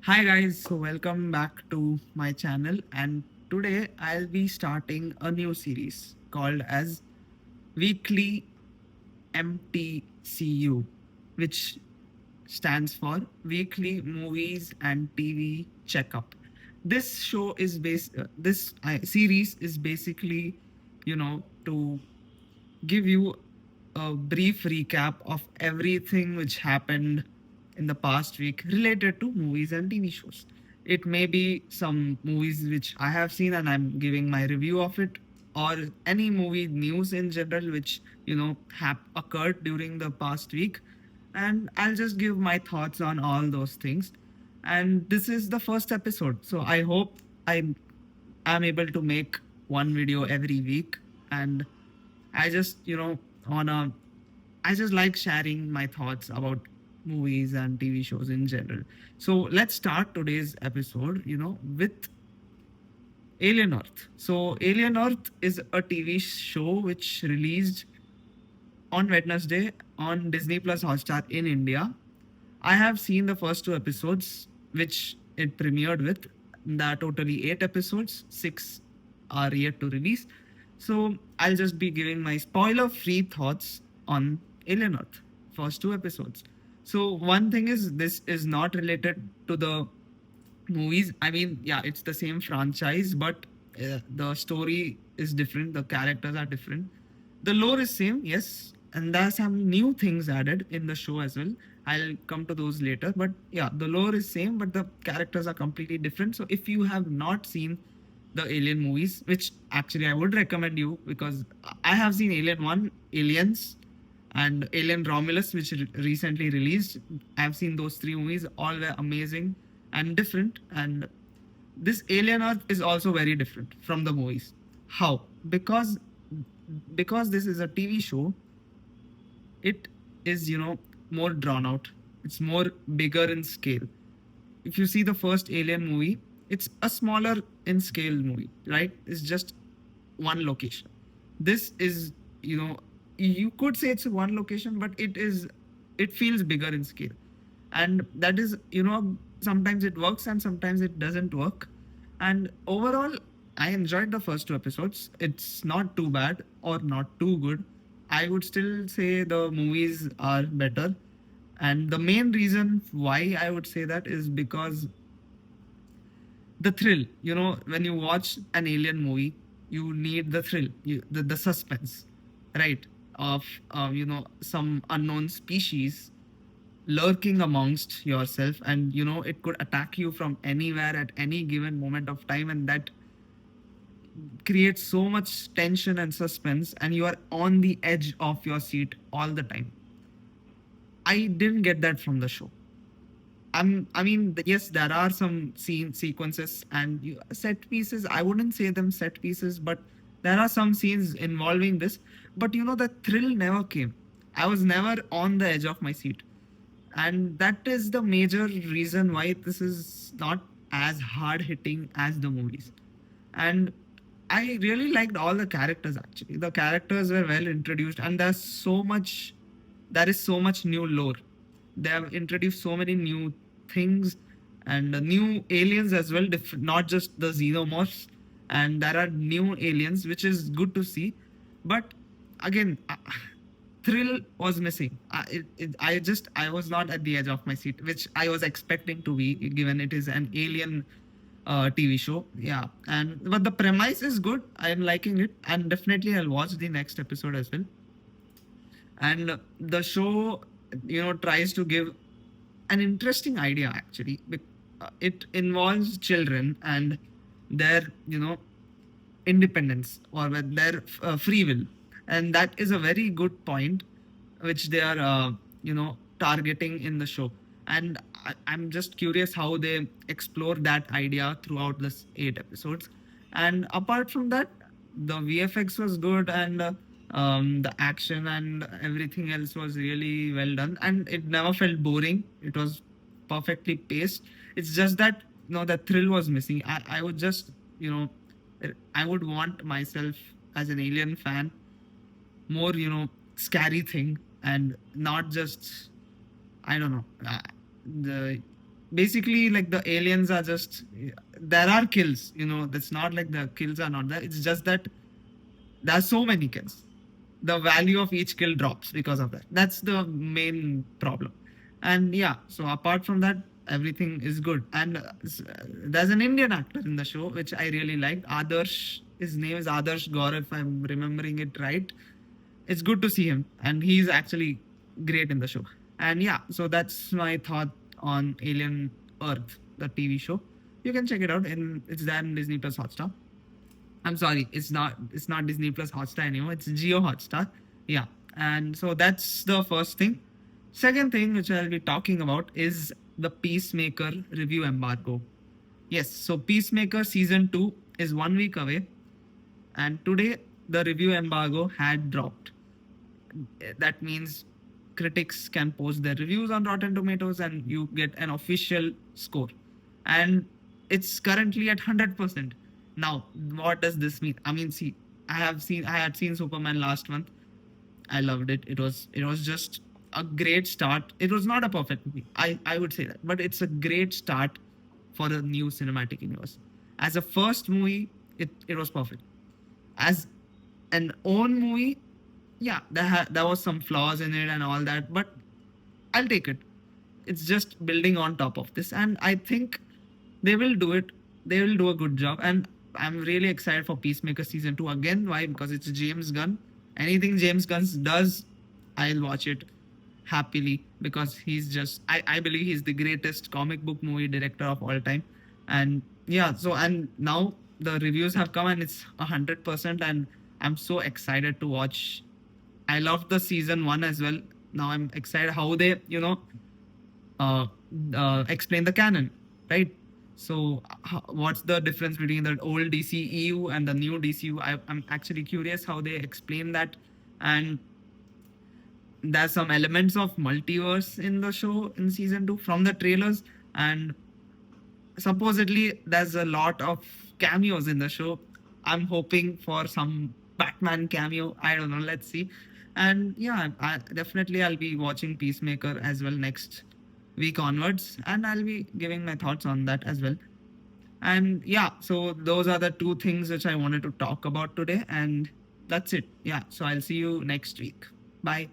Hi guys, so welcome back to my channel, and today I'll be starting a new series called as Weekly MTCU, which stands for Weekly Movies and TV Checkup. This series is basically, to give you a brief recap of everything which happened in the past week related to movies and TV shows. It may be some movies which I have seen and I'm giving my review of it, or any movie news in general which have occurred during the past week, and I'll just give my thoughts on all those things. And this is the first episode, so I hope I'm able to make one video every week. And I just, wanna, I just like sharing my thoughts about movies and TV shows in general. So let's start today's episode, with Alien Earth. So Alien Earth is a TV show which released on Wednesday on Disney Plus Hotstar in India. I have seen the first two episodes, which it premiered with. There are totally 8 episodes, six are yet to release. So I'll just be giving my spoiler free thoughts on Alien Earth, first two episodes. So, one thing is, this is not related to the movies. I mean, yeah, it's the same franchise, but the story is different. The characters are different. The lore is same, yes, and there are some new things added in the show as well. I'll come to those later, but yeah, the lore is same, but the characters are completely different. So if you have not seen the Alien movies, which actually I would recommend you, because I have seen Alien One, Aliens, and Alien Romulus, which recently released. I've seen those three movies. All were amazing and different. And this Alien Earth is also very different from the movies. How? Because this is a TV show, it is more drawn out. It's more bigger in scale. If you see the first Alien movie, it's a smaller in scale movie, right? It's just one location. This is, you could say it's one location, but it feels bigger in scale. And that is, sometimes it works and sometimes it doesn't work. And overall, I enjoyed the first two episodes. It's not too bad or not too good. I would still say the movies are better. And the main reason why I would say that is because the thrill, when you watch an alien movie, you need the thrill, the suspense, right? Of, some unknown species lurking amongst yourself, and it could attack you from anywhere at any given moment of time, and that creates so much tension and suspense, and you are on the edge of your seat all the time. I didn't get that from the show. Yes, there are some scene sequences and set pieces. I wouldn't say them set pieces, but there are some scenes involving this. But the thrill never came. I was never on the edge of my seat, and that is the major reason why this is not as hard hitting as the movies. And I really liked all the characters. Actually, the characters were well introduced, and there is so much new lore. They have introduced so many new things and new aliens as well, not just the xenomorphs. And there are new aliens, which is good to see. But again, thrill was missing. I was not at the edge of my seat, which I was expecting to be, given it is an alien TV show. Yeah, and but the premise is good. I am liking it, and definitely I'll watch the next episode as well. And the show, tries to give an interesting idea. Actually, it involves children and their, independence, or with their free will, and that is a very good point which they are targeting in the show. And I'm just curious how they explore that idea throughout this 8 episodes. And apart from that, the VFX was good, and the action and everything else was really well done, and it never felt boring. It was perfectly paced. It's just that the thrill was missing. I would just, I would want myself, as an alien fan, more, scary thing, and not just, I don't know, the basically like the aliens are just, there are kills, that's not like the kills are not there, it's just that there are so many kills, the value of each kill drops because of that. That's the main problem. And yeah, so apart from that, everything is good. And there's an Indian actor in the show which I really liked, Adarsh. His name is Adarsh Gaur, if I'm remembering it right. It's good to see him, and he's actually great in the show. And yeah, so that's my thought on Alien Earth, the TV show. You can check it out, and it's there in Disney Plus Hotstar. I'm sorry, it's not Disney Plus Hotstar anymore. It's Geo Hotstar. Yeah, and so that's the first thing. Second thing which I'll be talking about is the Peacemaker review embargo. Yes, so Peacemaker season 2 is 1 week away, and today the review embargo had dropped. That means critics can post their reviews on Rotten Tomatoes and you get an official score. And it's currently at 100%. Now, what does this mean? I mean, see, I had seen Superman last month. I loved it. It was just a great start. It was not a perfect movie. I would say that, but it's a great start for a new cinematic universe. As a first movie, it was perfect. As an own movie, yeah, there was some flaws in it and all that, but I'll take it. It's just building on top of this, and I think they will do it. They will do a good job, and I'm really excited for Peacemaker season 2 again. Why? Because it's James Gunn. Anything James Gunn does, I'll watch it happily, because he's just, I believe he's the greatest comic book movie director of all time. And yeah, so and now the reviews have come and it's 100%, and I'm so excited to watch. I loved the season 1 as well. Now I'm excited how they, uh, explain the canon, right? So, what's the difference between the old DCEU and the new DCU? I'm actually curious how they explain that. And there's some elements of multiverse in the show in season 2 from the trailers. And supposedly there's a lot of cameos in the show. I'm hoping for some Batman cameo. I don't know. Let's see. And yeah, definitely I'll be watching Peacemaker as well next week onwards, and I'll be giving my thoughts on that as well. And yeah, so those are the two things which I wanted to talk about today, and that's it. Yeah, so I'll see you next week. Bye.